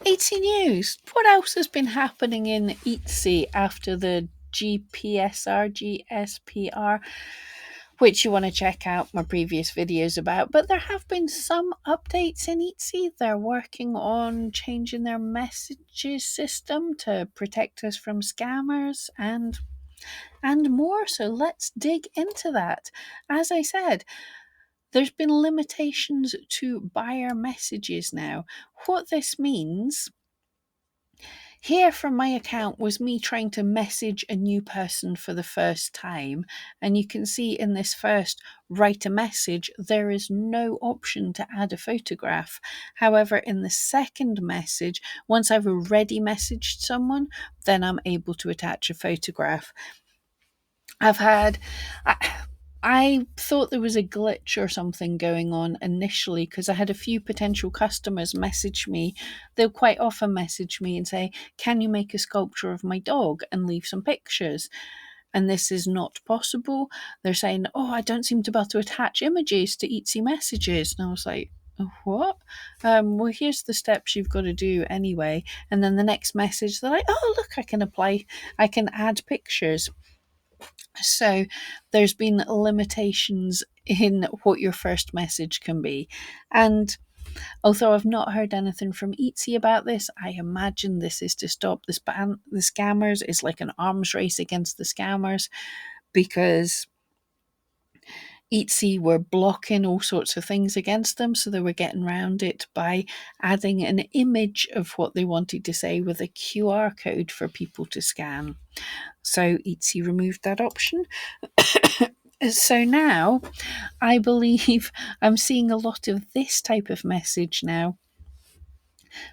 Etsy news. What else has been happening in Etsy after the GSPR, which you want to check out my previous videos about? But there have been some updates in Etsy. They're working on changing their messages system to protect us from scammers and more. So let's dig into that. As I said, there's been limitations to buyer messages now. What this means here from my account was me trying to message a new person for the first time. And you can see in this first write a message, there is no option to add a photograph. However, in the second message, once I've already messaged someone, then I'm able to attach a photograph. I thought there was a glitch or something going on initially because I had a few potential customers message me. They'll quite often message me and say, "Can you make a sculpture of my dog and leave some pictures?" And this is not possible. They're saying, "Oh, I don't seem to be able to attach images to Etsy messages." And I was like, "What?" Well, here's the steps you've got to do anyway. And then the next message, they're like, "Oh, look, I can add pictures." So there's been limitations in what your first message can be. And although I've not heard anything from Etsy about this, I imagine this is to stop the scammers. It's like an arms race against the scammers because Etsy were blocking all sorts of things against them, so they were getting around it by adding an image of what they wanted to say with a QR code for people to scan. So Etsy removed that option. So now I believe I'm seeing a lot of this type of message now.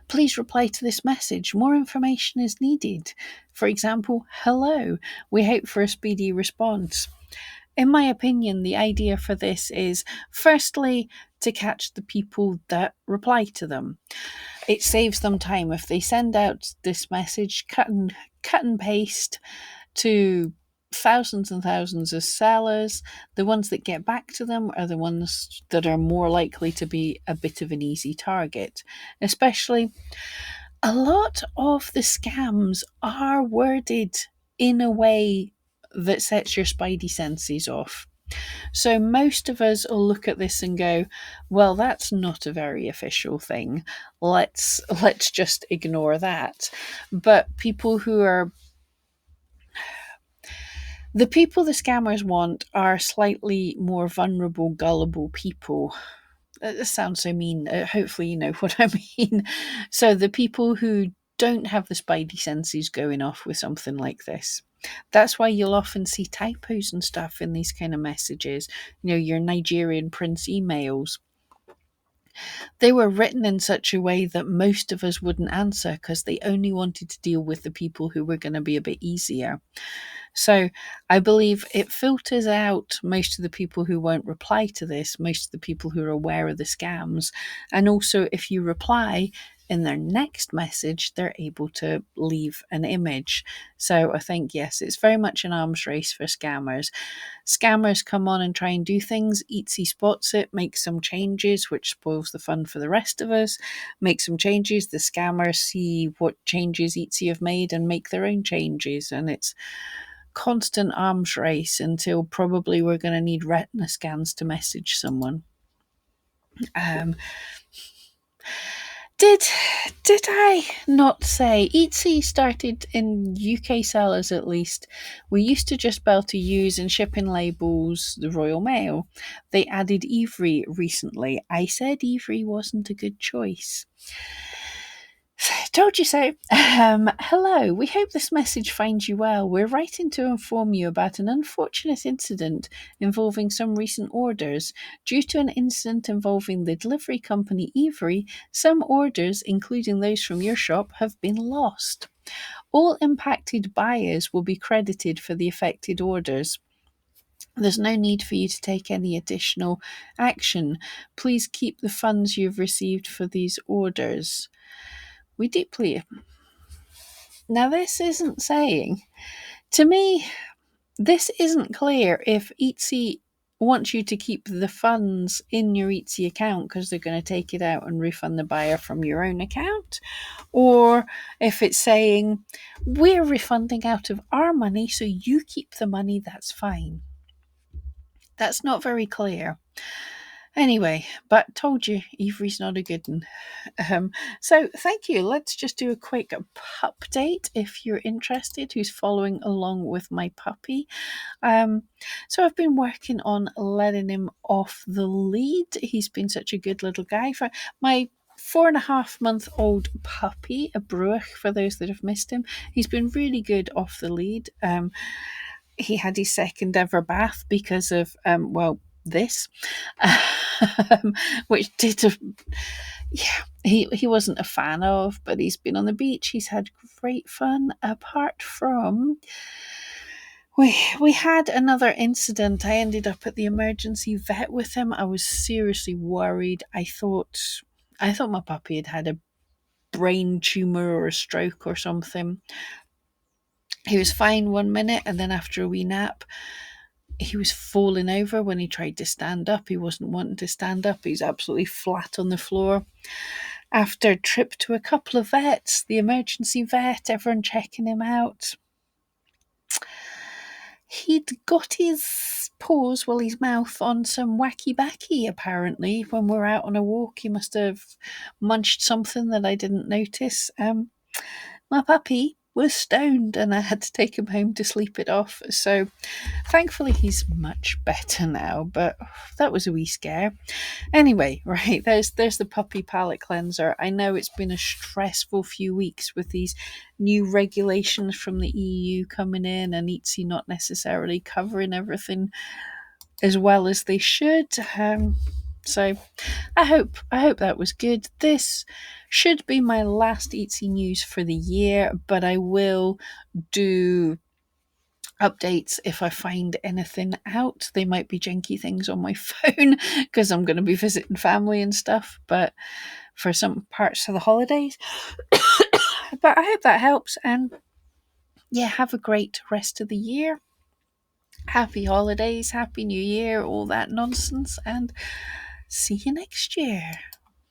Please reply to this message. More information is needed. For example, hello. We hope for a speedy response. In my opinion, the idea for this is firstly to catch the people that reply to them. It saves them time if they send out this message, cut and paste to thousands and thousands of sellers. The ones that get back to them are the ones that are more likely to be a bit of an easy target. Especially, a lot of the scams are worded in a way that sets your spidey senses off. So most of us will look at this and go, well, that's not a very official thing. Let's just ignore that. But the people the scammers want are slightly more vulnerable, gullible people. This sounds so mean. Hopefully you know what I mean. So the people who don't have the spidey senses going off with something like this. That's why you'll often see typos and stuff in these kind of messages. You know, your Nigerian prince emails. They were written in such a way that most of us wouldn't answer because they only wanted to deal with the people who were going to be a bit easier. So I believe it filters out most of the people who won't reply to this, most of the people who are aware of the scams. And also, if you reply in their next message, they're able to leave an image. So I think, yes, it's very much an arms race for scammers. Scammers come on and try and do things. Etsy spots it, makes some changes, which spoils the fun for the rest of us. Make some changes. The scammers see what changes Etsy have made and make their own changes. And it's constant arms race until probably we're going to need retina scans to message someone. Did I not say Etsy started in UK sellers at least? We used to just be able to use in shipping labels the Royal Mail. They added Evri recently. I said Evri wasn't a good choice. Told you so. Hello, we hope this message finds you well. We're writing to inform you about an unfortunate incident involving some recent orders. Due to an incident involving the delivery company Evri, some orders, including those from your shop, have been lost. All impacted buyers will be credited for the affected orders. There's no need for you to take any additional action. Please keep the funds you've received for these orders. We deeply. Now, this isn't clear if Etsy want you to keep the funds in your Etsy account because they're going to take it out and refund the buyer from your own account, or if it's saying we're refunding out of our money so you keep the money, that's fine. That's not very clear. Anyway, but told you, Evri's not a good one. So thank you. Let's just do a quick update if you're interested, who's following along with my puppy. So I've been working on letting him off the lead. He's been such a good little guy. For my 4.5-month-old puppy, a Bruach, for those that have missed him, he's been really good off the lead. He had his second ever bath because of this, which he wasn't a fan of, but he's been on the beach. He's had great fun. Apart from we had another incident. I ended up at the emergency vet with him. I was seriously worried. I thought my puppy had a brain tumor or a stroke or something. He was fine 1 minute, and then after a wee nap, he was falling over when he tried to stand up. He wasn't wanting to stand up. He's absolutely flat on the floor. After a trip to a couple of vets, the emergency vet, everyone checking him out, he'd got his paws, his mouth on some wacky backy, apparently. When we were out on a walk, he must have munched something that I didn't notice. My puppy was stoned and I had to take him home to sleep it off. So thankfully he's much better now, but that was a wee scare. Anyway, right, there's the puppy palate cleanser. I know it's been a stressful few weeks with these new regulations from the EU coming in and Etsy not necessarily covering everything as well as they should. So I hope that was good. This should be my last Etsy news for the year, but I will do updates if I find anything out. They might be janky things on my phone because I'm going to be visiting family and stuff, but for some parts of the holidays. But I hope that helps, and yeah, have a great rest of the year. Happy holidays, happy new year, all that nonsense, and see you next year.